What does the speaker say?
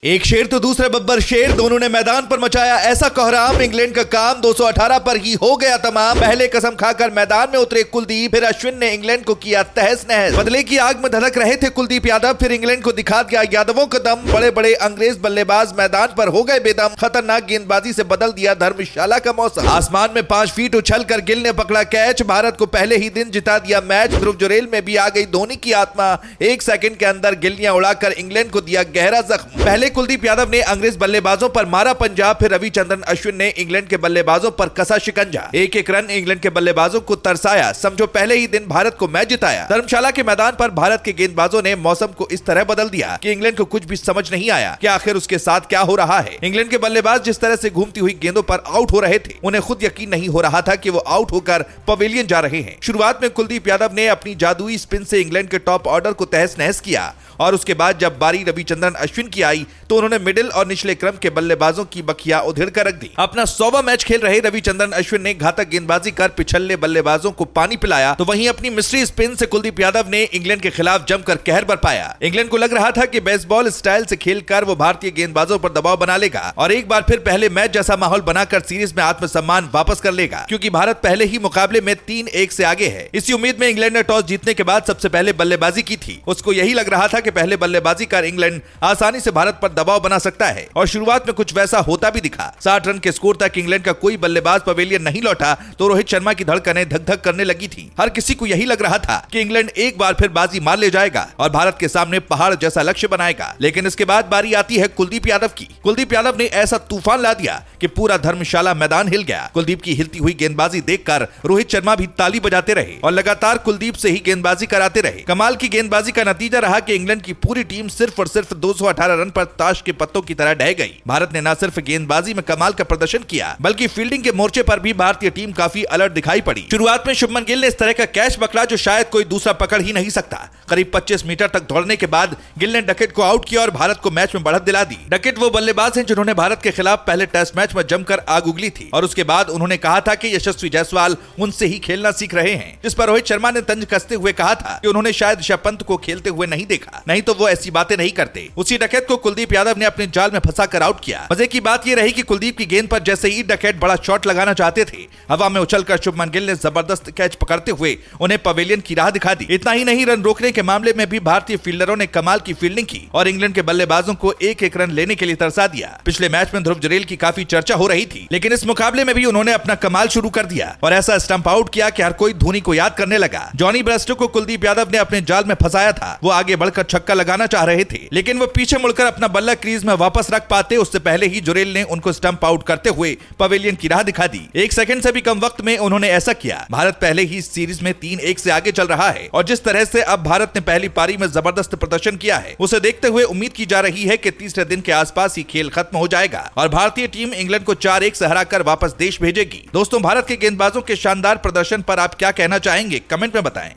एक शेर तो दूसरे बब्बर शेर, दोनों ने मैदान पर मचाया ऐसा कोहराम। इंग्लैंड का काम 218 पर ही हो गया तमाम। पहले कसम खाकर मैदान में उतरे कुलदीप, फिर अश्विन ने इंग्लैंड को किया तहस नहस। बदले की आग में धधक रहे थे कुलदीप यादव, फिर इंग्लैंड को दिखा दिया यादवों का दम। बड़े बड़े अंग्रेज बल्लेबाज मैदान पर हो गए बेदम। खतरनाक गेंदबाजी से बदल दिया धर्मशाला का मौसम। आसमान में 5 फीट उछल कर गिल ने पकड़ा कैच, भारत को पहले ही दिन जिता दिया मैच। ध्रुव जुरेल में भी आ गई धोनी की आत्मा। 1 सेकंड के अंदर गिल्लियां उड़ाकर इंग्लैंड को दिया गहरा जख्म। पहले कुलदीप यादव ने अंग्रेज बल्लेबाजों पर मारा पंजाब, फिर रविचंद्रन अश्विन ने इंग्लैंड के बल्लेबाजों पर कसा शिकंजा। एक एक रन इंग्लैंड के बल्लेबाजों को तरसाया। समझो पहले ही दिन भारत को मैच जिताया। धर्मशाला के मैदान पर भारत के गेंदबाजों ने मौसम को इस तरह बदल दिया कि इंग्लैंड को कुछ भी समझ नहीं आया कि आखिर उसके साथ क्या हो रहा है। इंग्लैंड के बल्लेबाज जिस तरह से घूमती हुई गेंदों पर आउट हो रहे थे, उन्हें खुद यकीन नहीं हो रहा था कि वो आउट होकर पवेलियन जा रहे हैं। शुरुआत में कुलदीप यादव ने अपनी जादुई स्पिन से इंग्लैंड के टॉप ऑर्डर को तहस नहस किया और उसके बाद जब बारी रविचंद्रन अश्विन की आई तो उन्होंने मिडिल और निचले क्रम के बल्लेबाजों की बखिया उधेड़ कर रख दी। अपना 100वां मैच खेल रहे रविचंद्रन अश्विन ने घातक गेंदबाजी कर पिछले बल्लेबाजों को पानी पिलाया, तो वहीं अपनी मिस्ट्री स्पिन से कुलदीप यादव ने इंग्लैंड के खिलाफ जमकर कहर बरपाया। इंग्लैंड को लग रहा था कि बेसबॉल स्टाइल से खेलकर वो भारतीय गेंदबाजों पर दबाव बना लेगा और एक बार फिर पहले मैच जैसा माहौल बनाकर सीरीज में आत्मसम्मान वापस कर लेगा, क्योंकि भारत पहले ही मुकाबले में 3-1 से आगे है। इसी उम्मीद में इंग्लैंड ने टॉस जीतने के बाद सबसे पहले बल्लेबाजी की थी। उसको यही लग रहा था कि पहले बल्लेबाजी कर इंग्लैंड आसानी से भारत पर दबाव बना सकता है और शुरुआत में कुछ वैसा होता भी दिखा। 60 रन के स्कोर तक इंग्लैंड का कोई बल्लेबाज पवेलियन नहीं लौटा तो रोहित शर्मा की धड़कनें धक धक करने लगी थी। हर किसी को यही लग रहा था कि इंग्लैंड एक बार फिर बाजी मार ले जाएगा और भारत के सामने पहाड़ जैसा लक्ष्य बनाएगा। लेकिन इसके बाद बारी आती है कुलदीप यादव की। कुलदीप यादव ने ऐसा तूफान ला दिया कि पूरा धर्मशाला मैदान हिल गया। कुलदीप की हिलती हुई गेंदबाजी देखकर रोहित शर्मा भी ताली बजाते रहे और लगातार कुलदीप से ही गेंदबाजी कराते रहे। कमाल की गेंदबाजी का नतीजा रहा कि इंग्लैंड की पूरी टीम सिर्फ और सिर्फ 218 रन पर ताश के पत्तों की तरह ढह गई। भारत ने न सिर्फ गेंदबाजी में कमाल का प्रदर्शन किया बल्कि फील्डिंग के मोर्चे पर भी भारतीय टीम काफी अलर्ट दिखाई पड़ी। शुरुआत में शुभमन गिल ने इस तरह का कैच पकड़ा जो शायद कोई दूसरा पकड़ ही नहीं सकता। करीब 25 मीटर तक दौड़ने के बाद गिल ने डकेट को आउट किया और भारत को मैच में बढ़त दिला दी। डकेट वो बल्लेबाज हैं जिन्होंने भारत के खिलाफ पहले टेस्ट मैच में जमकर आग उगली थी और उसके बाद उन्होंने कहा था कि यशस्वी जायसवाल उनसे ही खेलना सीख रहे हैं, जिस पर रोहित शर्मा ने तंज कसते हुए कहा था कि उन्होंने शायद ऋषभ पंत को खेलते हुए नहीं देखा, नहीं तो वो ऐसी बातें नहीं करते। उसी डकेट को कुलदीप यादव ने अपने जाल में फंसाकर आउट किया। मजे की बात यह रही कि कुलदीप की गेंद पर जैसे ही डकेट बड़ा शॉट लगाना चाहते थे, हवा में उछलकर शुभमन गिल ने जबरदस्त कैच पकड़ते हुए उन्हें पवेलियन की राह दिखा दी। इतना ही नहीं, रन रोकने के मामले में भी भारतीय फील्डरों ने कमाल की फील्डिंग की और इंग्लैंड के बल्लेबाजों को एक एक रन लेने के लिए तरसा दिया। पिछले मैच में ध्रुव जुरेल की काफी चर्चा हो रही थी, लेकिन इस मुकाबले में भी उन्होंने अपना कमाल शुरू कर दिया और ऐसा स्टंप आउट किया कि हर कोई धोनी को याद करने लगा। जॉनी ब्रेस्टो को कुलदीप यादव ने अपने जाल में फंसाया था। वो आगे बढ़कर छक्का लगाना चाह रहे थे, लेकिन वो पीछे मुड़कर अपना बल्ला क्रीज में वापस रख पाते उससे पहले ही जुरेल ने उनको स्टंप आउट करते हुए पवेलियन की राह दिखा दी। 1 सेकंड से भी कम वक्त में उन्होंने ऐसा किया। भारत पहले ही इस सीरीज में 3-1 से आगे चल रहा है और जिस तरह से अब भारत ने पहली पारी में जबरदस्त प्रदर्शन किया है, उसे देखते हुए उम्मीद की जा रही है कि तीसरे दिन के आसपास ही खेल खत्म हो जाएगा और भारतीय टीम इंग्लैंड को 4-1 से हराकर वापस देश भेजेगी। दोस्तों, भारत के गेंदबाजों के शानदार प्रदर्शन पर आप क्या कहना चाहेंगे, कमेंट में बताएं।